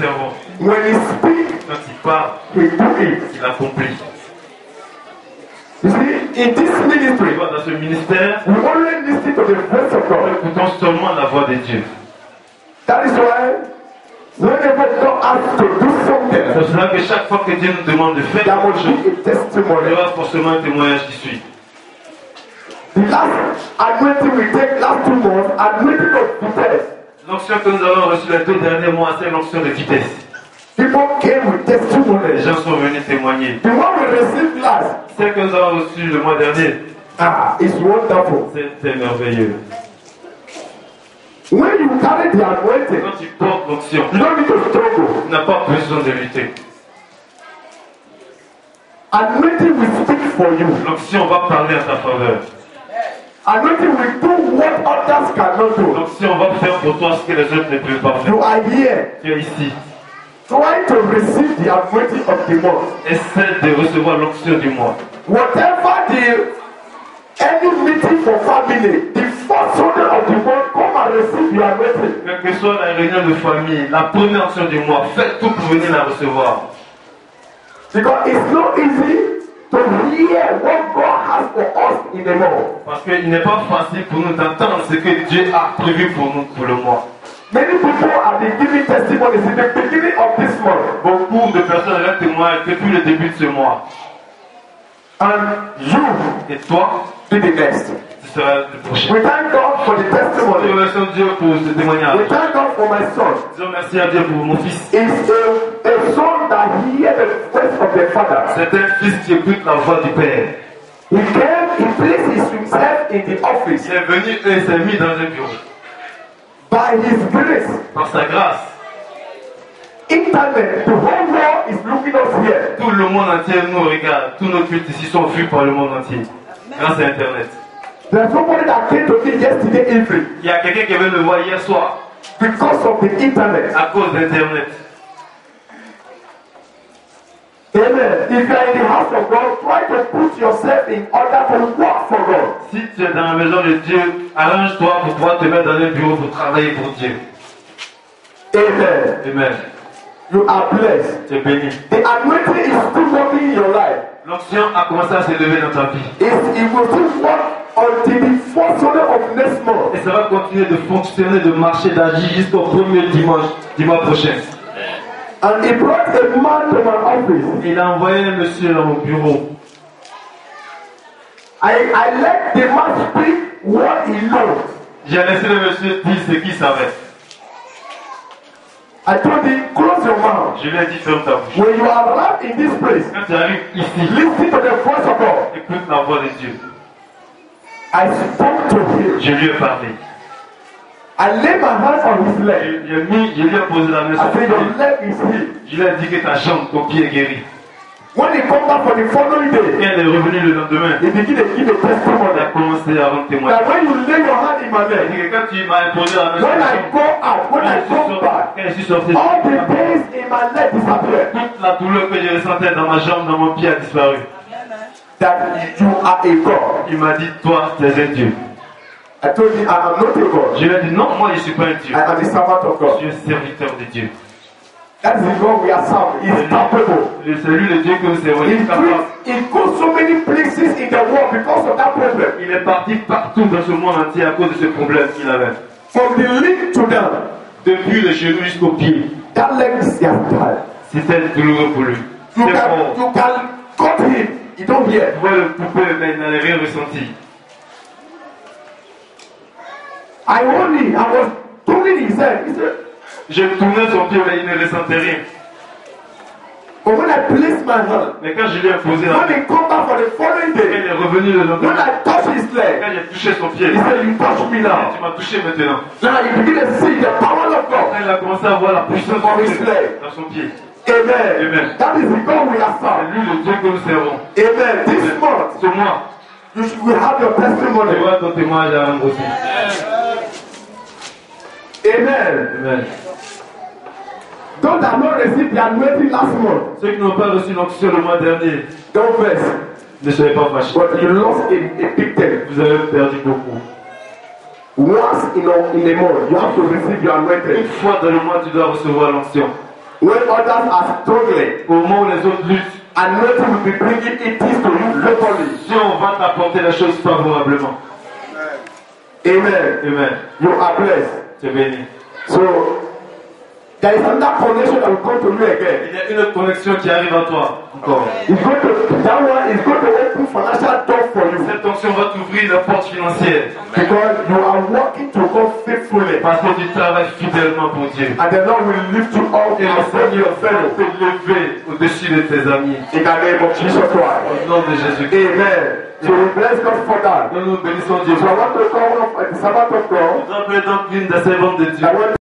servant. When he speaks, Quand il parle, he do it. il accomplit. You see, in this Tu ministry, vois, dans ce ministère, we only listen to the voice of nous God. écoutons seulement la voix de Dieu. That is why whenever God asks to do C'est something, pour cela que chaque fois que Dieu nous demande de faire there quelque must chose, be a il y testimony. aura forcément un témoignage qui suit. The last anointing we take last 2 months, anointing of vitesse. L'onction que nous avons reçue les 2 derniers mois, c'est l'onction de vitesse. People came with Les testimony. gens sont venus témoigner. The one we received last, Celle que nous avons reçue le mois dernier, is wonderful. c'était merveilleux. When you carry the anointing, Quand tu portes l'onction, you don't need to struggle. tu n'as pas besoin de lutter. Anointing will speak for you. L'onction va parler à ta faveur. Anointing will do what others cannot do. L'onction va faire pour toi ce que les autres ne peuvent pas faire. You are here Tu es ici. trying to receive the anointing of the month. Essaie de recevoir l'onction du mois. Whatever any meeting for family, the first order of the month, come and receive the anointing. Quelle que soit la réunion de famille, la première onction du mois, faites tout pour venir la recevoir. Because it's not easy to hear what God has for us in the month. Parce qu'il n'est pas facile pour nous d'entendre ce que Dieu a prévu pour nous pour le mois. Many people have been giving testimonies in the beginning of this month. Beaucoup de personnes restent témoignent depuis le début de ce mois. And you Et toi, be the next. tu seras le prochain. We thank God for the Nous testimony. remercions Dieu pour ce témoignage. We thank God for my son. Disons merci à Dieu pour mon fils. It's a son that hears the voice of the father. C'est un fils qui écoute la voix du Père. He came, he placed himself in the office. Il est venu et s'est mis dans un bureau. By his grace, Par sa grâce, internet, the whole world is looking us here. tout le monde entier nous regarde. Tous nos cultes ici sont vus par le monde entier. Grâce à Internet. There's somebody that came to me yesterday evening Il y a quelqu'un qui est venu me voir hier soir because of the internet. à cause d'Internet. Amen. If you are in the house of God, try to put yourself in order to work for God. Si tu es dans la maison de Dieu, arrange-toi pour pouvoir te mettre dans un bureau pour travailler pour Dieu. Amen. Amen. You are blessed. Tu es béni. The anointing is still working in your life. L'onction a commencé à s'élever dans ta vie. It will still work until the first Sunday of next month. Et ça va continuer de fonctionner, de marcher, d'agir jusqu'au premier dimanche du mois prochain. And he brought a man to my office. Il a envoyé un monsieur dans mon bureau. I let the man speak what he knows. J'ai laissé le monsieur dire ce qu'il savait. I told him, close your mouth. Je lui ai dit ferme ta bouche. When you arrive in this place, Quand tu arrives ici, listen to the voice of God. écoute la voix de Dieu. I spoke to him. Je lui ai parlé. I laid my hands on his leg. Je lui ai posé la main I sur said, son your pied. leg is healed. Je lui ai dit que ta jambe, ton pied est guéri. When he come back for the following Quand day, elle est revenue le lendemain, he began to give a elle a testimony. commencé à rendre témoignage. That when you lay your hand in my Elle leg, dit que quand tu m'as imposé la main sur when la I jambe, go out, when I come back, quand je suis sorti, all the pains in my leg disappear. toute la douleur que je ressentais dans ma jambe, dans mon pied a disparu. That you are a God. Il m'a dit, toi, tu es un Dieu. I told him, I am not a God. Je lui ai dit, non, moi, je ne suis pas un Dieu. I am a servant of Je God. suis un serviteur de Dieu. That is the God we are serving. He is capable. C'est lui le Dieu que nous servons. Il est capable. He goes so many places in the world because of that problem. Il est parti partout dans ce monde entier à cause de ce problème qu'il avait. From the leg to down, Depuis le genou jusqu'au pied. that leg is tired. C'était douloureux pour lui. You C'était fort. can cut him. You don't hear. Tu vois le poupée, mais il n'avait rien ressenti. I was turning his head. He said, Je tournais son pied, mais il ne ressentait rien. but when I placed my hand, Mais quand je lui ai posé la when main, he come back for the following quand il day, est revenu le when lendemain, I touched his quand leg, j'ai touché son pied, he said, you touch me now. tu m'as touché maintenant. Now you begin to see the power of Quand God. il a commencé à voir la puissance On de his Dieu leg. dans son pied. Amen. Amen. That is the God we are C'est serving. lui le Dieu que nous servons. Amen. This month, Ce mois, you will have your tu testimony. vois ton témoignage à rendre aussi. Amen. Amen. Those that not received the anointing last month, Ceux qui n'ont pas reçu l'onction le mois dernier, don't vex. ne soyez pas fâchés. But you lost a big thing. Vous avez perdu beaucoup. Once in a month, you have to receive your Une anointing. fois dans le mois, tu dois recevoir l'onction. When others are struggling, au moment où les autres luttent, anointing will be bringing it to you locally. Dieu on va t'apporter les choses favorablement. Amen. Amen. You are blessed. Tu es béni. So, there is another connection that will come to you again. Il y a une autre connexion qui arrive à toi encore. That one is going to open financial door for you. Cette onction va t'ouvrir la porte financière. Because you are working to God faithfully. Parce que tu travailles fidèlement pour Dieu. And the Lord will lift you up Et le and Seigneur your fellow. va te lever au-dessus de tes amis. In the name of Jesus Christ. Au nom de Jésus-Christ. Amen. So we bless God for that. Nous nous bénissons Dieu. So I want to call one of the servants of God. Nous appelons donc l'une des servantes de Dieu. I want